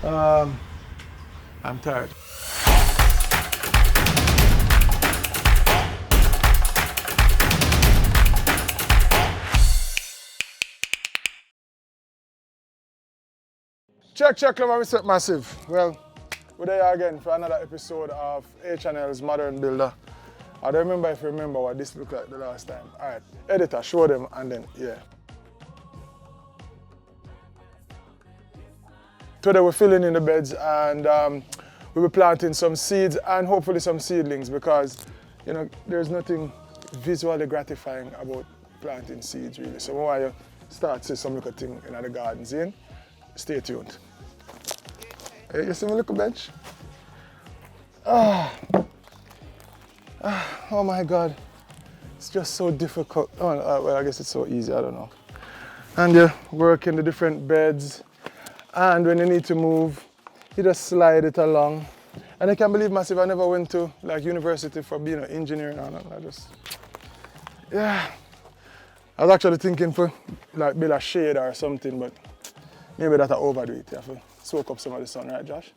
I'm tired. Check, Clever Reset Massive. Well, we're there again for another episode of H&L's Modern Builder. I don't remember if you remember what this looked like the last time. All right, editor, show them and then, yeah. Today we're filling in the beds and we'll be planting some seeds and hopefully some seedlings because, you know, there's nothing visually gratifying about planting seeds really. So while you start to see some little thing in the gardens in, stay tuned. Hey, you see my little bench? Oh my God, it's just so difficult. Oh, well, I guess it's so easy, I don't know. And you work in the different beds, and when you need to move, you just slide it along. And I can't believe, Massive, I never went to like university for being an engineer and all. Yeah. I was actually thinking for like build a shade or something, but maybe that I overdo it. You have to soak up some of the sun, right, Josh?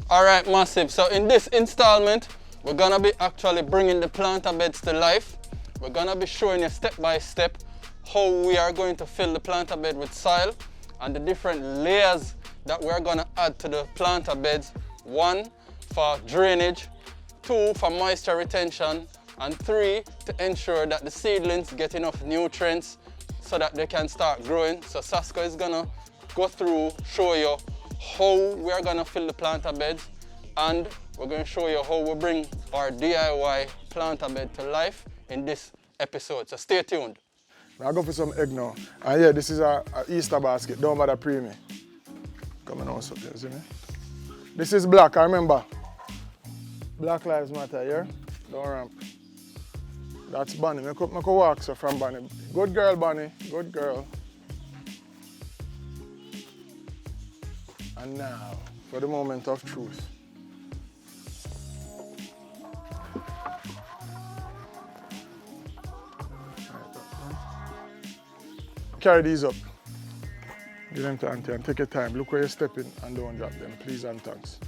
All right, Massive. So in this installment, we're gonna be actually bringing the planter beds to life. We're gonna be showing you step by step how we are going to fill the planter bed with soil and the different layers that we're gonna add to the planter beds. 1 for drainage, 2 for moisture retention, and 3 to ensure that the seedlings get enough nutrients so that they can start growing. So Sasco is gonna go through, show you how we're gonna fill the planter beds, and we're gonna show you how we bring our DIY planter bed to life in this episode. So stay tuned. I'll go for some egg now. And yeah, this is a Easter basket. Don't bother pre me. Come on also, you see me? This is black, I remember. Black Lives Matter, yeah? Don't ramp. That's Bunny. I could walk so from Bunny. Good girl, Bunny. Good girl. And now, for the moment of truth. Carry these up. Give them to Auntie and take your time. Look where you're stepping and don't drop them, please and thanks.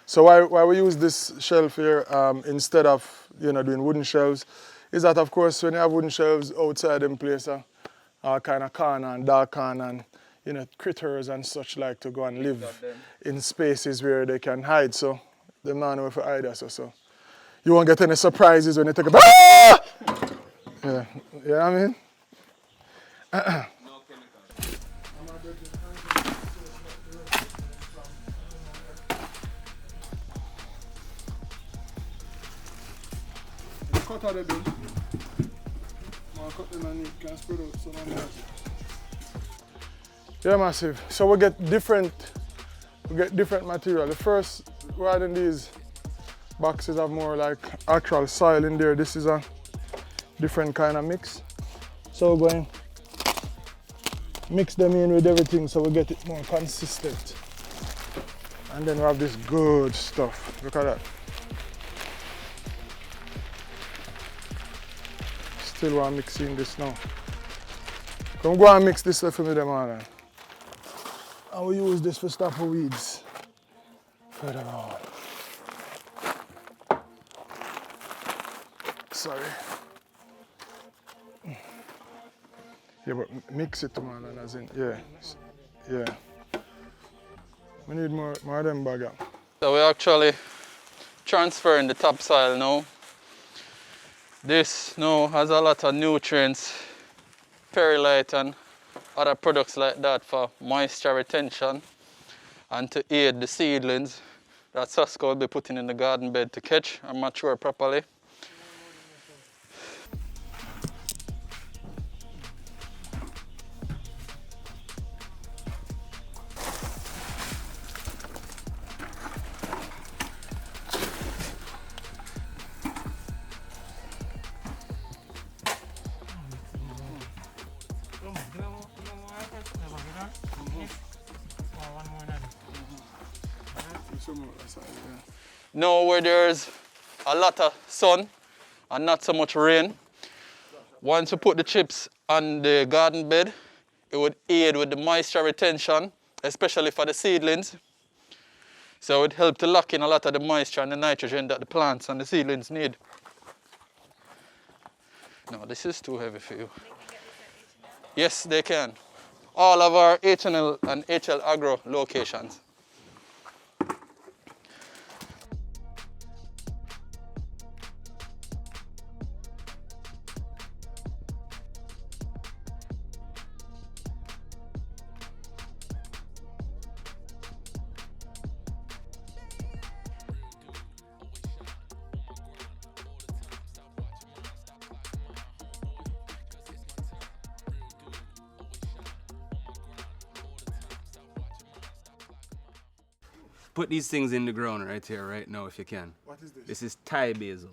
So why we use this shelf here instead of doing wooden shelves is that, of course, when you have wooden shelves outside in place, all kind of corner and dark corner and critters and such like to go and live in spaces where they can hide. So they don't know if to hide us. So you won't get any surprises when you take a yeah, you know what I mean? No chemical. Cut out the bin. Cut them and you can spread out some of them. Yeah, Massive. So we get different material. The first one in these boxes have more like actual soil in there. This is a different kind of mix. So we're going mix them in with everything so we get it more consistent. And then we have this good stuff. Look at that. Still want mixing this now. Come go and mix this stuff for me them all. And we use this for stop weeds further on. Sorry. Yeah, but mix it, man, and as in, yeah. We need more of them bagger. So we're actually transferring the topsoil now. This now has a lot of nutrients, perlite and other products like that for moisture retention and to aid the seedlings that Sasco will be putting in the garden bed to catch and mature properly. Now where there's a lot of sun and not so much rain, once you put the chips on the garden bed, it would aid with the moisture retention especially for the seedlings. So it helps to lock in a lot of the moisture and the nitrogen that the plants and the seedlings need. No, this is too heavy for you. Yes, they can. All of our H&L and HL Agro locations. Put these things in the ground right here, right now, if you can. What is this? This is Thai basil.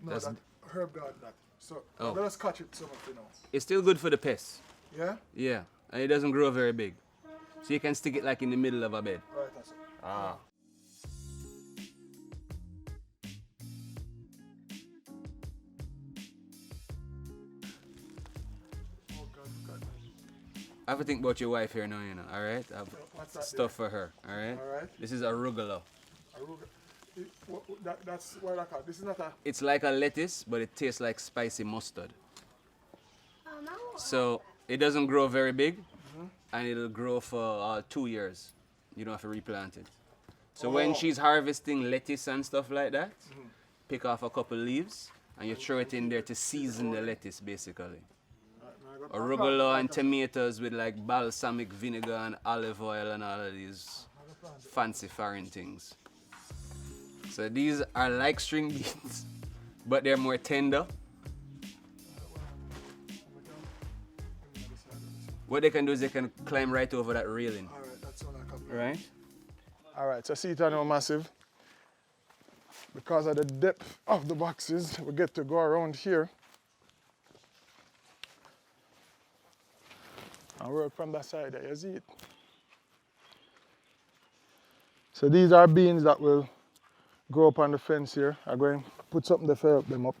No, That's- that herb garden. That. So Oh. let us catch it some of it now. It's still good for the pests. Yeah? Yeah, and it doesn't grow very big. So you can stick it like in the middle of a bed. Right, that's it. Ah. Oh God, God. I have to think about your wife here now, you know, alright? I have What's that stuff for her, alright? Alright. This is arugula. That's what I call it. This is not a... It's like a lettuce, but it tastes like spicy mustard. So it doesn't grow very big, and it'll grow for 2 years. You don't have to replant it. So when she's harvesting lettuce and stuff like that, pick off a couple leaves, and you throw it in there to season the lettuce, basically. Arugula and tomatoes with like balsamic vinegar and olive oil and all of these fancy foreign things. So these are like string beans, but they're more tender. What they can do is they can climb right over that railing. Alright, that's all I can. Right? Alright, so see it now massive. Because of the depth of the boxes, we get to go around here and work from that side there, you see it? So these are beans that will grow up on the fence here. I'm going to put something to help them up.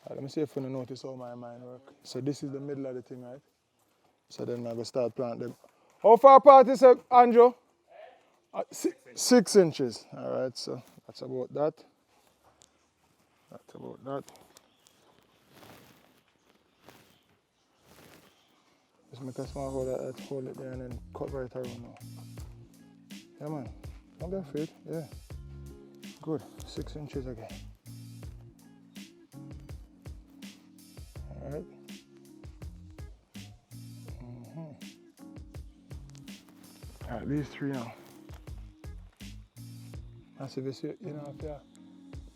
Let me see if you notice how my mind work. So this is the middle of the thing, right? So then I'm going to start planting them. How far apart is it, Andrew? 6 inches. All right, so that's about that. That's about that. Just make a small hole like that, hold it there and then cut right around now. Yeah, man. Don't be afraid. Yeah. Good. 6 inches again. All right. All right, these 3 now. As if you see, you know, if you're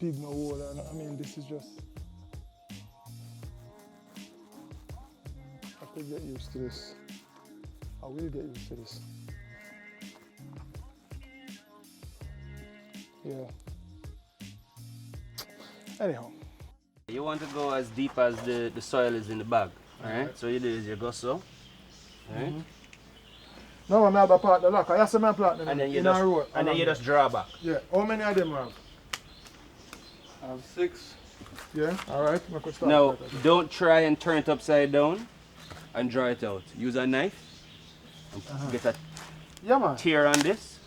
pig no hole, I mean, this is just. I could get used to this. I will get used to this. Yeah. Anyhow. You want to go as deep as the soil is in the bag, alright? So you do is you go so, alright? No, I'm not a part of the lock. I have some plant them And then you in just, a row. and then you just draw back. Yeah. How many of them you have? I have 6. Yeah. All right. We could start Now, with that. don't try and turn it upside down and draw it out. Use a knife and get a Yeah, man. tear on this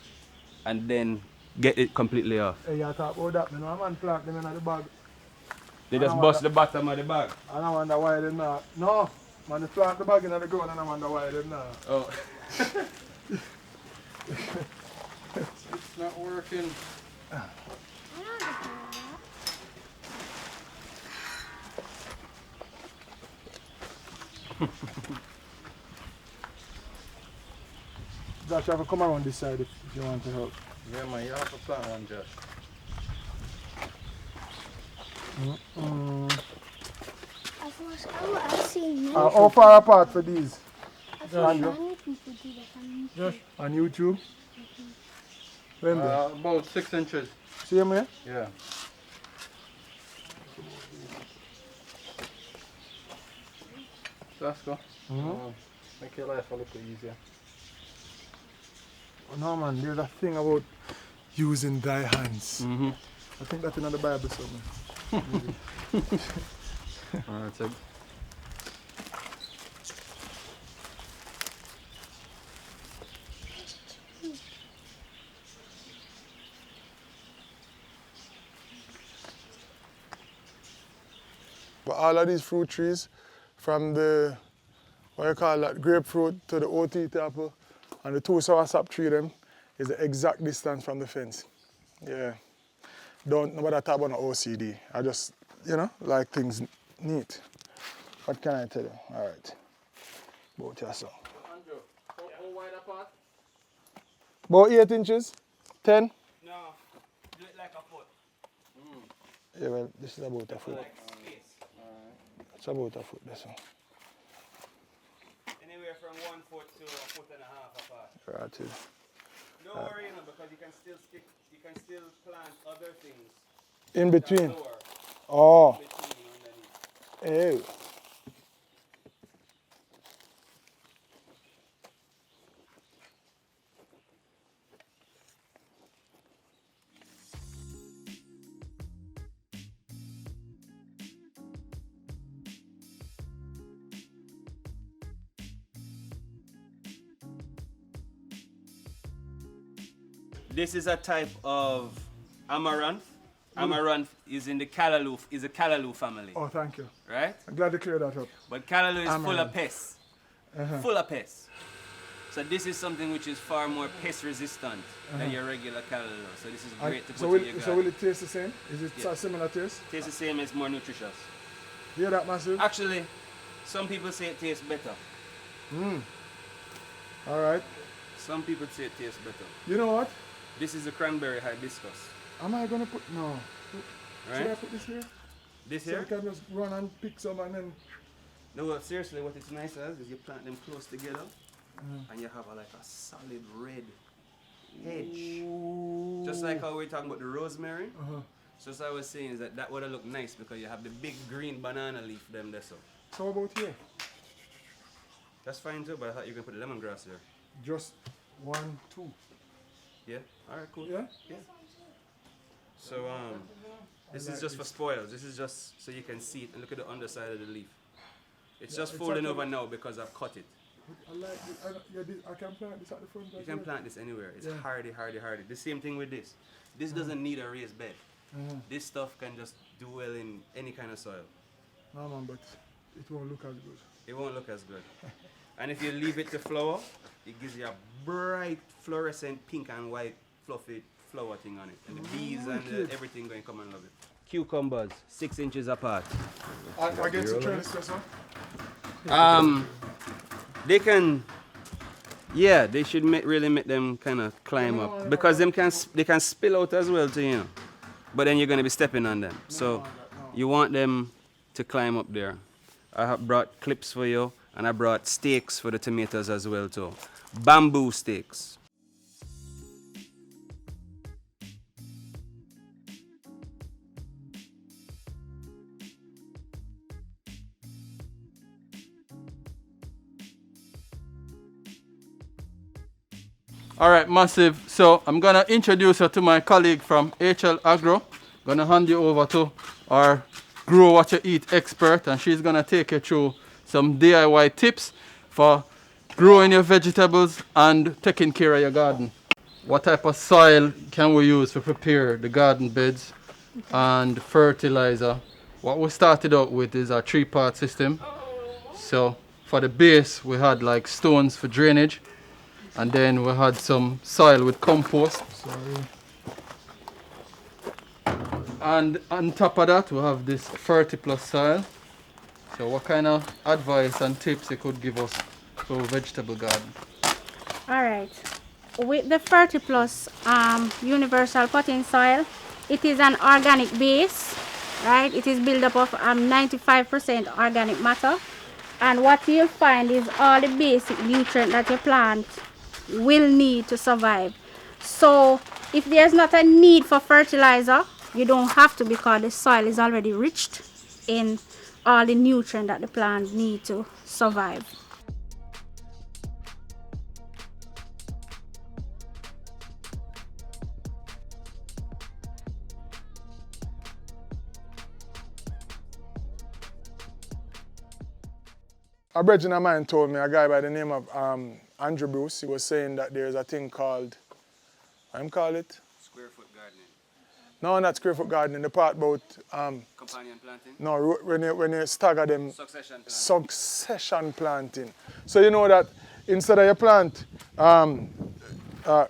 and then get it completely off. Hey, you talk about that, man. No man plant them in the bag. They just bust the bottom of the bag. And I wonder why they're not. No, man, they plant the bag in the ground and I wonder why they're not. Oh. It's not working. Josh, you have to come around this side if you want to help. Yeah, man, you have to plant one, Josh. I've seen many How far apart for these? I've seen many people do that on YouTube. On YouTube? When they? About 6 inches. See them here? Yeah. Sasco. Make your life a little easier. Oh, no, man, there's a thing about using thy hands. I think that's in the Bible somewhere. Alright, so But all of these fruit trees, from the, what you call that, grapefruit to the OT apple, and the 2 soursop tree them, is the exact distance from the fence. Yeah. Don't nobody talk about no OCD. I just, you know, like things neat. What can I tell you? All right. About yourself. Andrew, how wide apart? About 8 inches? 10? No, do it like a foot. Yeah, well, this is about a foot. Like space. It's about a foot, that's all. Anywhere from 1 foot to 1.5 foot apart. Right here. Don't worry, you know, because you can still plant other things. In between? Lower, Oh. between underneath. Ew. This is a type of amaranth. Amaranth is in the callaloo, is a callaloo family, Oh, thank you. right? I'm glad to clear that up. But callaloo is full of Amaranth. pests. Uh-huh. Full of pests. So this is something which is far more pest resistant than your regular callaloo. So this is great to put So in will, your garden. so will it taste the same? Is it Yeah. a similar taste? Tastes the same, it's more nutritious. Hear that, Massive? Actually, some people say it tastes better. All right. Some people say it tastes better. You know what? This is the cranberry hibiscus, Am I going to put... No. Should I right? put this here? This So I here? can just run and pick some and then... No, well, seriously, what it's nice as is you plant them close together and you have like a solid red hedge. Just like how we're talking about the rosemary. So as I was saying is that would have looked nice because you have the big green banana leaf them there. So So about here? that's fine too, but I thought you could put the lemongrass here. Just 1, 2. Yeah? Alright, cool. Yeah? Yeah. So this like is just for this. spoils. This is just so you can see it and look at the underside of the leaf. It's just it's folding actually- over now because I've cut it. I like it. I can plant this at the front. You can plant this anywhere. It's Yeah. hardy, hardy, hardy. The same thing with this. This doesn't need a raised bed. This stuff can just do well in any kind of soil. No, man, but it won't look as good. It won't look as good. And if you leave it to flower, it gives you a bright fluorescent pink and white fluffy flower thing on it. And the bees and everything going to come and love it. Cucumbers, 6 inches apart. Against the trellis, this one? They can, yeah, they should really make them kind of climb up because they can spill out as well too, you know. But then you're going to be stepping on them. So you want them to climb up there. I have brought clips for you and I brought stakes for the tomatoes as well too. Bamboo stakes. All right, Massive. So I'm gonna introduce you to my colleague from H&L Agro. Gonna hand you over to our Grow What You Eat expert, and she's gonna take you through some DIY tips for growing your vegetables and taking care of your garden. What type of soil can we use to prepare the garden beds and fertilizer? What we started out with is a 3-part system. So for the base, we had like stones for drainage. And then we had some soil with compost. And on top of that, we have this 30+ soil. So what kind of advice and tips you could give us for vegetable garden? All right. With the 30+ universal potting soil, it is an organic base, right? It is built up of 95% organic matter. And what you'll find is all the basic nutrients that your plant will need to survive. So if there's not a need for fertilizer, you don't have to, because the soil is already rich in all the nutrients that the plant need to survive. A brethren of mine told me, a guy by the name of Andrew Bruce, he was saying that there's a thing called, what do you call it? Square foot gardening. No, not square foot gardening. The part about Companion planting? no, when you stagger them. Succession planting. Succession planting. So you know that instead of you plant the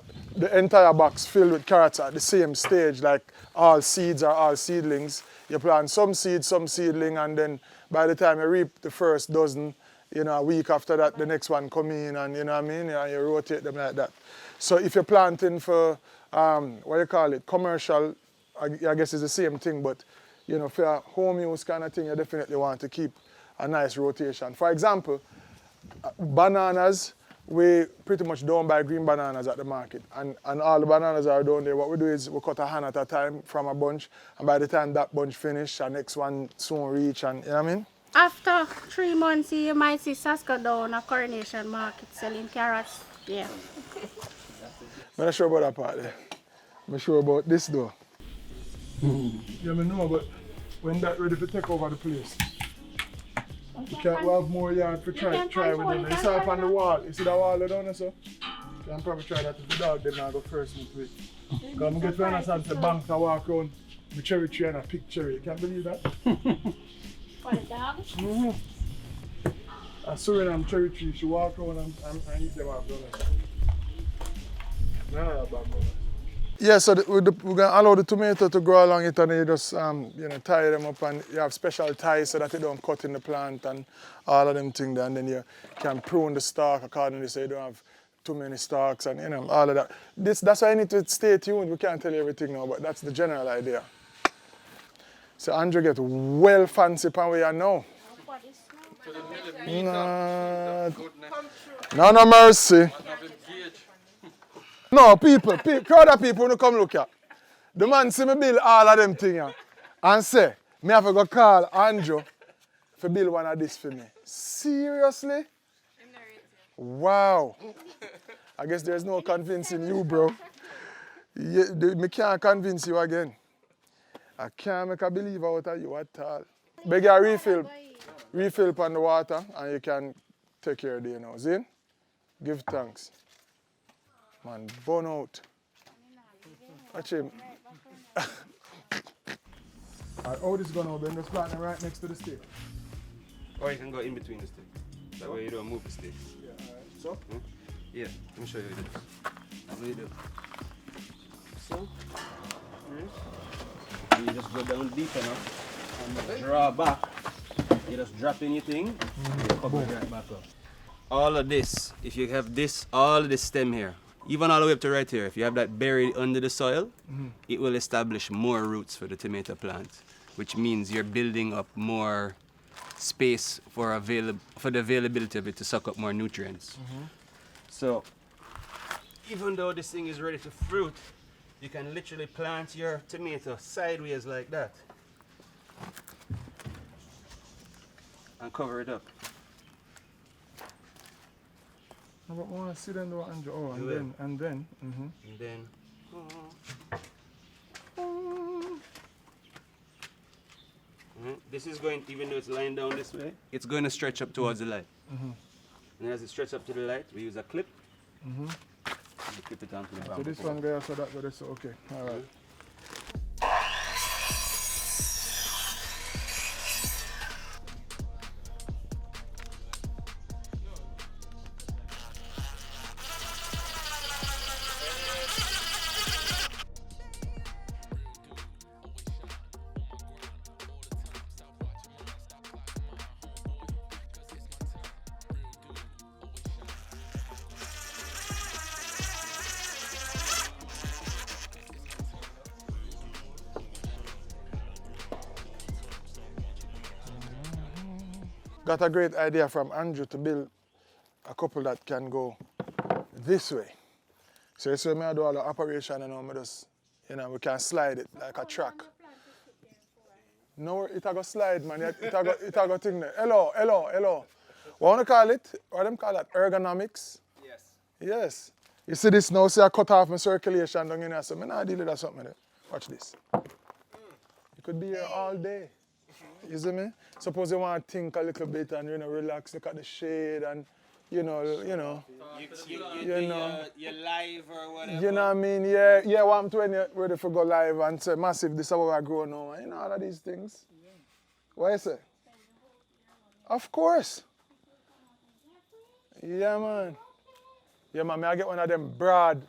entire box filled with carrots at the same stage, like all seeds or all seedlings, you plant some seed, some seedling, and then by the time you reap the first dozen, you know, a week after that, the next one come in, and you know what I mean, and you rotate them like that. So if you're planting for, what you call it, commercial, I guess it's the same thing, but you know, for a home use kind of thing, you definitely want to keep a nice rotation. For example, bananas, we pretty much don't buy green bananas at the market. And all the bananas are down there. What we do is we cut a hand at a time from a bunch, and by the time that bunch finish, the next one soon reach, and you know what I mean? After 3 months, you might see Sasco down a Coronation Market selling carrots. Yeah. I'm not sure about that part there. I'm sure about this though. Yeah, I know, but when that ready to take over the place, you can't have more yard to try with them. It's up on the wall. You see that wall down there, so? You can probably try that with the dog, then I'll go first with it. Because I get to understand the bank to walk around the cherry tree and I pick cherry. You can't believe that? For the dog? Mm-hmm. A Suriname cherry tree, she walk around and eat them up down there. None of that bad boy. Yeah, so we're going to allow the tomato to grow along it, and you just you know, tie them up, and you have special ties so that you don't cut in the plant and all of them things there, and then you can prune the stalk accordingly so you don't have too many stalks and you know, all of that. That's why I need to stay tuned. We can't tell you everything now, but that's the general idea. So Andrew get well fancy pan where you are now. No mercy. No, people, crowd of people who come look here. The man see me build all of them things here and say, me have to go call Andrew to build one of this for me. Seriously? Wow. I guess there's no convincing you, bro. Me can't convince you again. I can't make a believer out of you at all. Beg you a refill upon the water and you can take care of the, you know. Zin? Give thanks. Man, burn out. Watch him. Alright, how this going now? Ben just planting right next to the stick. Or you can go in between the sticks. That way you don't move the sticks. Yeah, alright. So? Yeah, let me show you this. That's what you do. So, and you just go down deep enough and draw back. You just drop in your thing, you cover it right back up. All of this, if you have this, all of this stem here, even all the way up to right here, if you have that buried under the soil, it will establish more roots for the tomato plant, which means you're building up more space for the availability of it to suck up more nutrients. So, even though this thing is ready to fruit, you can literally plant your tomato sideways like that and cover it up. I want to see them do Andrew. Oh, and then. This is going, even though it's lying down this way, it's going to stretch up towards the light. And as it stretches up to the light, we use a clip. And we clip it onto the bamboo. So this one there, so that goes, so okay. All right. Got a great idea from Andrew to build a couple that can go this way. So you see me I do all the operation and we just, you know, we can slide it like a track. No, it a go slide, man. It a go thing there. Hello. What wanna call it? What them call that? Ergonomics? Yes. You see this now, see I cut off my circulation down in here, so I not deal with that something there. Watch this. You could be here all day. You see me? Suppose you want to think a little bit and, you know, relax, look at the shade and, you know. You know. You're live or whatever. You know what I mean? Yeah, what I'm when you're ready for go live and say, massive, this is how I grow now. You know, all of these things. What you say? Of course. Yeah, man. Yeah, man, I get one of them broad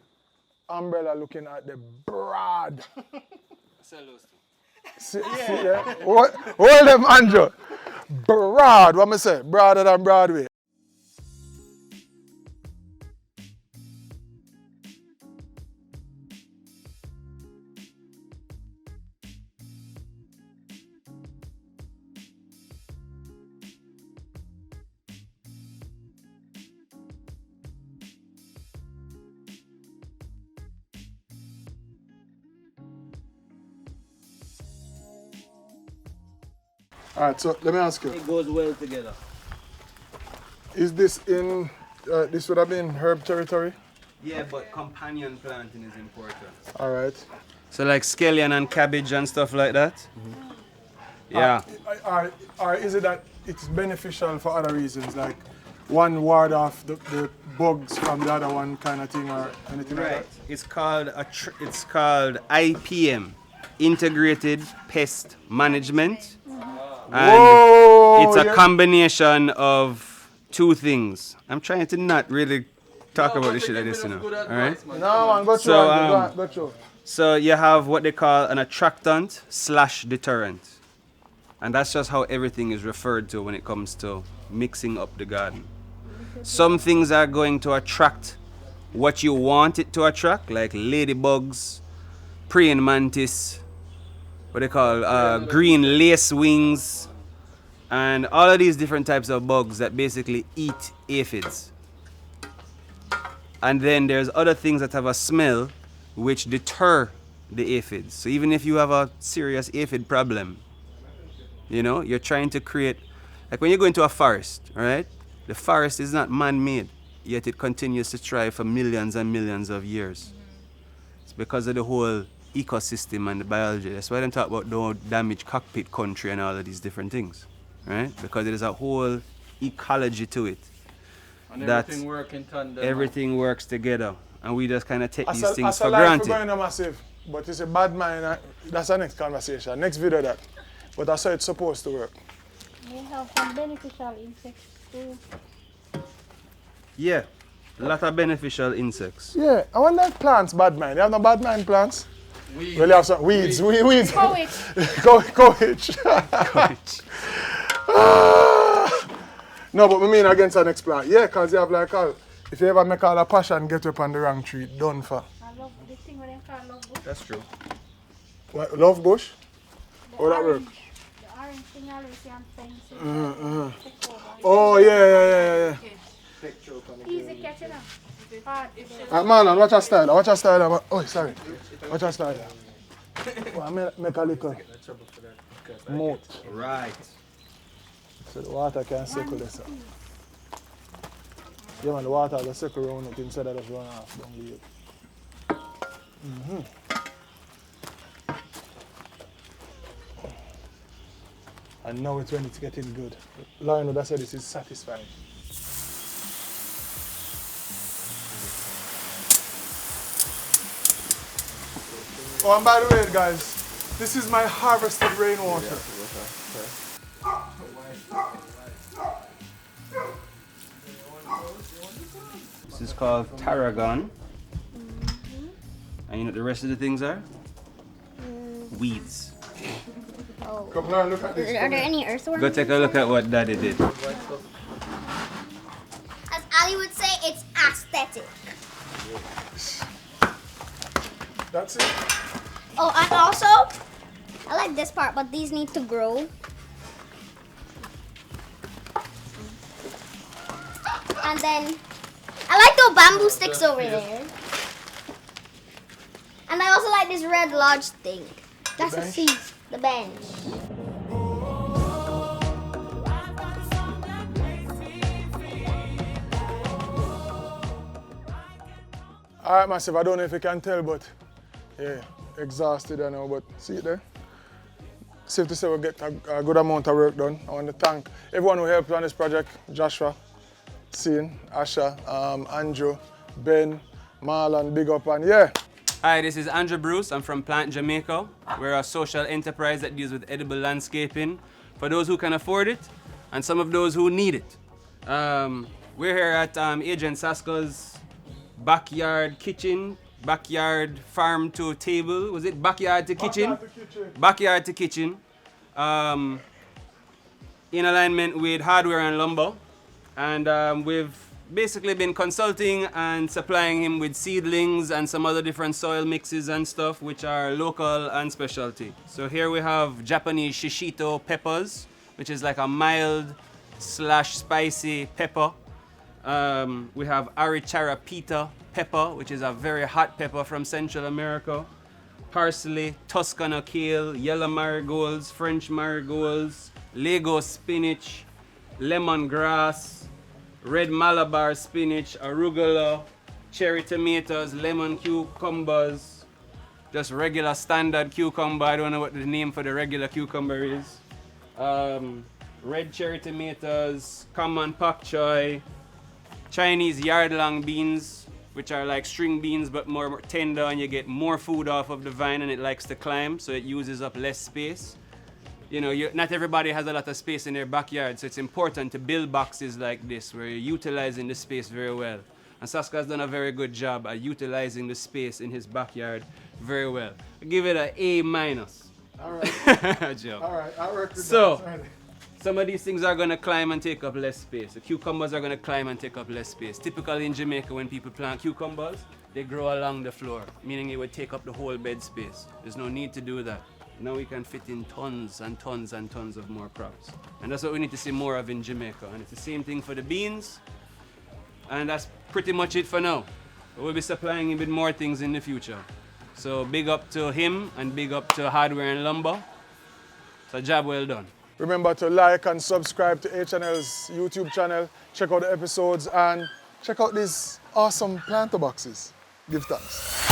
umbrella looking at the broad. See, yeah? Hold them, Andrew. Broad, what me say? Broader than Broadway. All right, so let me ask you. It goes well together. Is this in, this would have been herb territory? Yeah, but companion planting is important. All right. So like scallion and cabbage and stuff like that? Yeah. Or is it that it's beneficial for other reasons, like one ward off the bugs from the other one kind of thing, or anything like that? It's called IPM, Integrated Pest Management. And Whoa, it's a combination of two things. I'm trying to not really talk about this shit like this, you know. All right? No, man, go through. Go through. So you have what they call an attractant / deterrent. And that's just how everything is referred to when it comes to mixing up the garden. Some things are going to attract what you want it to attract, like ladybugs, praying mantis, what they call green lace wings, and all of these different types of bugs that basically eat aphids. And then there's other things that have a smell which deter the aphids. So even if you have a serious aphid problem, you know, you're trying to create, like when you go into a forest, right? The forest is not man-made, yet it continues to thrive for millions and millions of years. It's because of the whole ecosystem and the biology. That's why they talk about don't damage cockpit country and all of these different things, right? Because there is a whole ecology to it. And everything works in tandem. Everything works together, and we just kind of take these things As for a life granted. we're going to massive, but it's a bad mind. That's our next conversation, next video that. But that's how it's supposed to work. We have some beneficial insects too. Yeah, a lot of beneficial insects. Yeah, I want like plants, bad mind. You have no bad mind plants? Weeds. Well, you have some weeds. Weeds. Courage. No, but I mean against the next plant. Yeah, because you have like if you ever make all a passion get up on the wrong tree, done for. I love the thing when they call love bush. That's true. What, love bush? How that work? The orange thing I always see on fences. Oh, yeah. Easy catching up. Hard. Marlon, watch your style. Watch your style. Oh, sorry. Watch your style. Well, make a little moat. Right. So the water can circle this up. Yeah, man, the water will circle around it instead of just run off. Don't leave it. And now it's when it's getting good. Lionel, that's why this is satisfying. Oh, and by the way, guys, this is my harvested rainwater. This is called tarragon. And you know what the rest of the things are? Weeds. Oh. Come on, look at this. Are there any earthworms? Go take a look at what Daddy did. As Ali would say, it's aesthetic. That's it. Oh, and also, I like this part, but these need to grow. And then, I like the bamboo sticks over there. And I also like this red lodge thing. That's a seat, the bench. All right, massive. I don't know if you can tell, but yeah, exhausted I know. But see it there. Safe to say we'll get a good amount of work done. I want to thank everyone who helped on this project. Joshua, seeing Asha, Andrew, Ben, Marlon, big up, and yeah. Hi, this is Andrew Bruce. I'm from Plant Jamaica. We're a social enterprise that deals with edible landscaping for those who can afford it and some of those who need it. We're here at Agent Sasco's backyard kitchen, backyard farm to table. Was it backyard to kitchen? Backyard to kitchen. In alignment with hardware and lumber. And we've basically been consulting and supplying him with seedlings and some other different soil mixes and stuff which are local and specialty. So here we have Japanese shishito peppers, which is like a mild / spicy pepper. We have aricharapita pepper, which is a very hot pepper from Central America. Parsley, Toscana kale, yellow marigolds, French marigolds, Lego spinach, lemongrass, red Malabar spinach, arugula, cherry tomatoes, lemon cucumbers, just regular standard cucumber. I don't know what the name for the regular cucumber is. Red cherry tomatoes, common pak choy, Chinese yard-long beans, which are like string beans but more tender, and you get more food off of the vine and it likes to climb, so it uses up less space. You know, not everybody has a lot of space in their backyard, so it's important to build boxes like this where you're utilizing the space very well. And Sasco has done a very good job at utilizing the space in his backyard very well. I give it an A-. All right. Joke. All right, I'll work with So, that. some of these things are going to climb and take up less space. The cucumbers are going to climb and take up less space. Typically in Jamaica, when people plant cucumbers, they grow along the floor, meaning it would take up the whole bed space. There's no need to do that. Now we can fit in tons and tons and tons of more crops. And that's what we need to see more of in Jamaica. And it's the same thing for the beans. And that's pretty much it for now. We'll be supplying him with more things in the future. So big up to him and big up to Hardware and Lumber. It's a job well done. Remember to like and subscribe to H&L's YouTube channel. Check out the episodes and check out these awesome planter boxes. Give thanks.